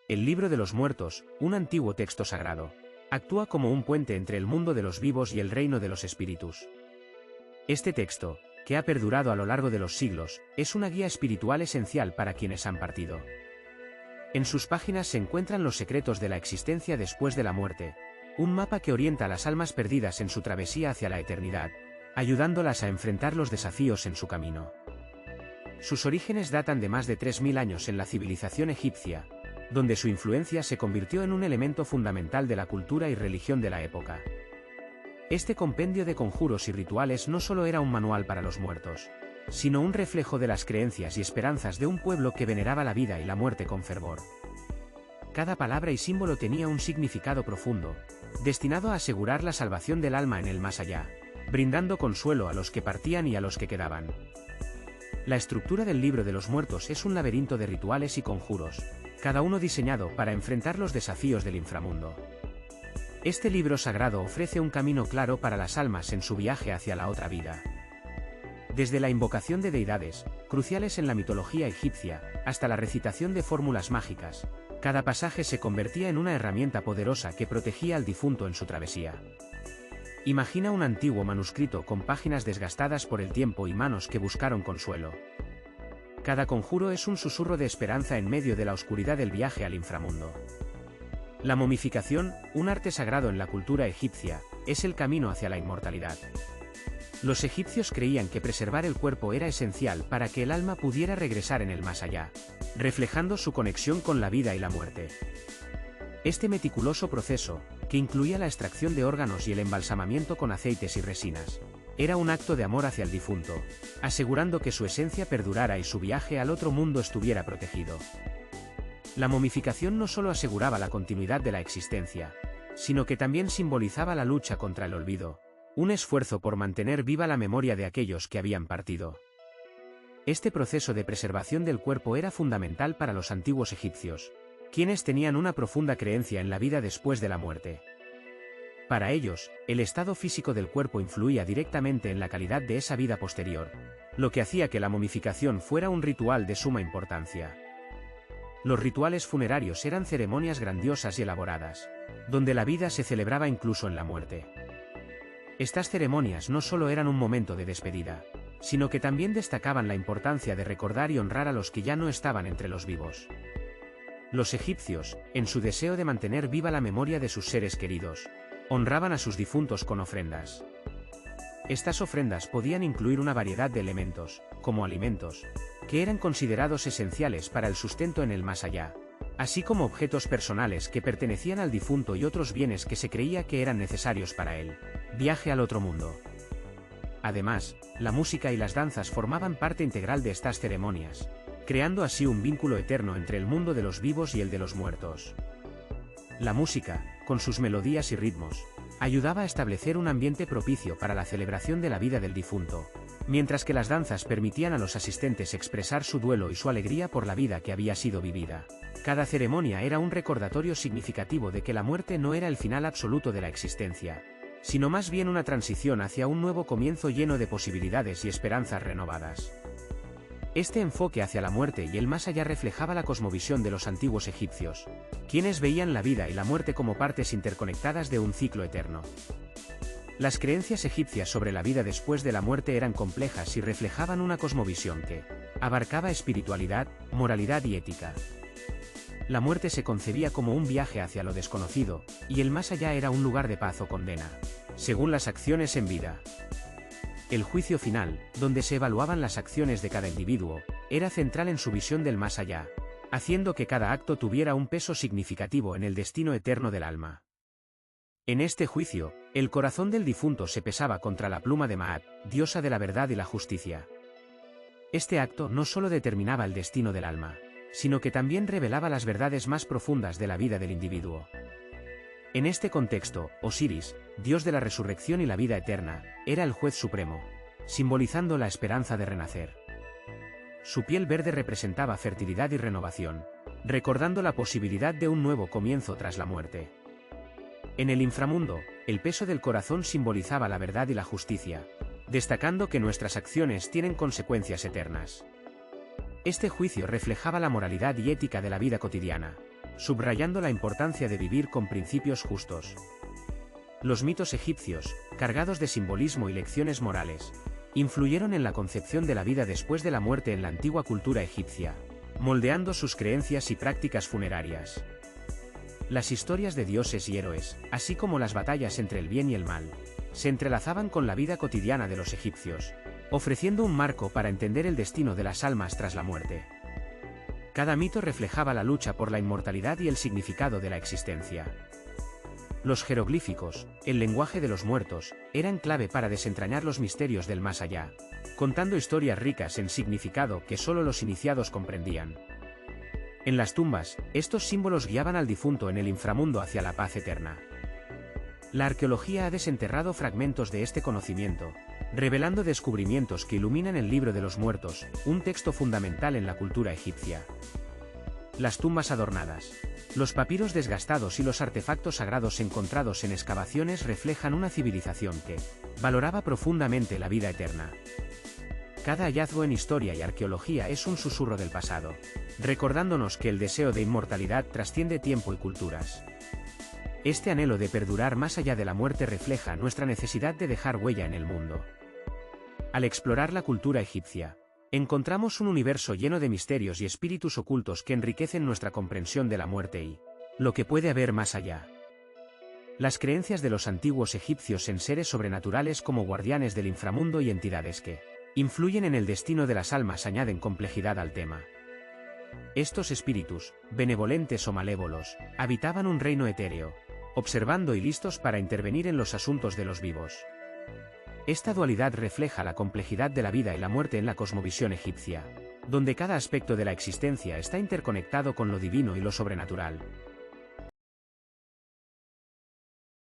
El libro de los muertos, un antiguo texto sagrado, actúa como un puente entre el mundo de los vivos y el reino de los espíritus. Este texto, que ha perdurado a lo largo de los siglos, es una guía espiritual esencial para quienes han partido. En sus páginas se encuentran los secretos de la existencia después de la muerte, un mapa que orienta a las almas perdidas en su travesía hacia la eternidad, ayudándolas a enfrentar los desafíos en su camino. Sus orígenes datan de más de 3000 años en la civilización egipcia, donde su influencia se convirtió en un elemento fundamental de la cultura y religión de la época. Este compendio de conjuros y rituales no solo era un manual para los muertos, sino un reflejo de las creencias y esperanzas de un pueblo que veneraba la vida y la muerte con fervor. Cada palabra y símbolo tenía un significado profundo, destinado a asegurar la salvación del alma en el más allá, brindando consuelo a los que partían y a los que quedaban. La estructura del libro de los muertos es un laberinto de rituales y conjuros, cada uno diseñado para enfrentar los desafíos del inframundo. Este libro sagrado ofrece un camino claro para las almas en su viaje hacia la otra vida. Desde la invocación de deidades, cruciales en la mitología egipcia, hasta la recitación de fórmulas mágicas, cada pasaje se convertía en una herramienta poderosa que protegía al difunto en su travesía. Imagina un antiguo manuscrito con páginas desgastadas por el tiempo y manos que buscaron consuelo. Cada conjuro es un susurro de esperanza en medio de la oscuridad del viaje al inframundo. La momificación, un arte sagrado en la cultura egipcia, es el camino hacia la inmortalidad. Los egipcios creían que preservar el cuerpo era esencial para que el alma pudiera regresar en el más allá, reflejando su conexión con la vida y la muerte. Este meticuloso proceso, que incluía la extracción de órganos y el embalsamamiento con aceites y resinas, era un acto de amor hacia el difunto, asegurando que su esencia perdurara y su viaje al otro mundo estuviera protegido. La momificación no solo aseguraba la continuidad de la existencia, sino que también simbolizaba la lucha contra el olvido, un esfuerzo por mantener viva la memoria de aquellos que habían partido. Este proceso de preservación del cuerpo era fundamental para los antiguos egipcios, quienes tenían una profunda creencia en la vida después de la muerte. Para ellos, el estado físico del cuerpo influía directamente en la calidad de esa vida posterior, lo que hacía que la momificación fuera un ritual de suma importancia. Los rituales funerarios eran ceremonias grandiosas y elaboradas, donde la vida se celebraba incluso en la muerte. Estas ceremonias no solo eran un momento de despedida, sino que también destacaban la importancia de recordar y honrar a los que ya no estaban entre los vivos. Los egipcios, en su deseo de mantener viva la memoria de sus seres queridos, honraban a sus difuntos con ofrendas. Estas ofrendas podían incluir una variedad de elementos, como alimentos, que eran considerados esenciales para el sustento en el más allá, así como objetos personales que pertenecían al difunto y otros bienes que se creía que eran necesarios para el viaje al otro mundo. Además, la música y las danzas formaban parte integral de estas ceremonias, creando así un vínculo eterno entre el mundo de los vivos y el de los muertos. La música, con sus melodías y ritmos, ayudaba a establecer un ambiente propicio para la celebración de la vida del difunto, mientras que las danzas permitían a los asistentes expresar su duelo y su alegría por la vida que había sido vivida. Cada ceremonia era un recordatorio significativo de que la muerte no era el final absoluto de la existencia, sino más bien una transición hacia un nuevo comienzo lleno de posibilidades y esperanzas renovadas. Este enfoque hacia la muerte y el más allá reflejaba la cosmovisión de los antiguos egipcios, quienes veían la vida y la muerte como partes interconectadas de un ciclo eterno. Las creencias egipcias sobre la vida después de la muerte eran complejas y reflejaban una cosmovisión que abarcaba espiritualidad, moralidad y ética. La muerte se concebía como un viaje hacia lo desconocido, y el más allá era un lugar de paz o condena, según las acciones en vida. El juicio final, donde se evaluaban las acciones de cada individuo, era central en su visión del más allá, haciendo que cada acto tuviera un peso significativo en el destino eterno del alma. En este juicio, el corazón del difunto se pesaba contra la pluma de Maat, diosa de la verdad y la justicia. Este acto no solo determinaba el destino del alma, sino que también revelaba las verdades más profundas de la vida del individuo. En este contexto, Osiris, dios de la resurrección y la vida eterna, era el juez supremo, simbolizando la esperanza de renacer. Su piel verde representaba fertilidad y renovación, recordando la posibilidad de un nuevo comienzo tras la muerte. En el inframundo, el peso del corazón simbolizaba la verdad y la justicia, destacando que nuestras acciones tienen consecuencias eternas. Este juicio reflejaba la moralidad y ética de la vida cotidiana, subrayando la importancia de vivir con principios justos. Los mitos egipcios, cargados de simbolismo y lecciones morales, influyeron en la concepción de la vida después de la muerte en la antigua cultura egipcia, moldeando sus creencias y prácticas funerarias. Las historias de dioses y héroes, así como las batallas entre el bien y el mal, se entrelazaban con la vida cotidiana de los egipcios, ofreciendo un marco para entender el destino de las almas tras la muerte. Cada mito reflejaba la lucha por la inmortalidad y el significado de la existencia. Los jeroglíficos, el lenguaje de los muertos, eran clave para desentrañar los misterios del más allá, contando historias ricas en significado que solo los iniciados comprendían. En las tumbas, estos símbolos guiaban al difunto en el inframundo hacia la paz eterna. La arqueología ha desenterrado fragmentos de este conocimiento, revelando descubrimientos que iluminan el Libro de los Muertos, un texto fundamental en la cultura egipcia. Las tumbas adornadas, los papiros desgastados y los artefactos sagrados encontrados en excavaciones reflejan una civilización que valoraba profundamente la vida eterna. Cada hallazgo en historia y arqueología es un susurro del pasado, recordándonos que el deseo de inmortalidad trasciende tiempo y culturas. Este anhelo de perdurar más allá de la muerte refleja nuestra necesidad de dejar huella en el mundo. Al explorar la cultura egipcia, encontramos un universo lleno de misterios y espíritus ocultos que enriquecen nuestra comprensión de la muerte y lo que puede haber más allá. Las creencias de los antiguos egipcios en seres sobrenaturales como guardianes del inframundo y entidades que influyen en el destino de las almas añaden complejidad al tema. Estos espíritus, benevolentes o malévolos, habitaban un reino etéreo, observando y listos para intervenir en los asuntos de los vivos. Esta dualidad refleja la complejidad de la vida y la muerte en la cosmovisión egipcia, donde cada aspecto de la existencia está interconectado con lo divino y lo sobrenatural.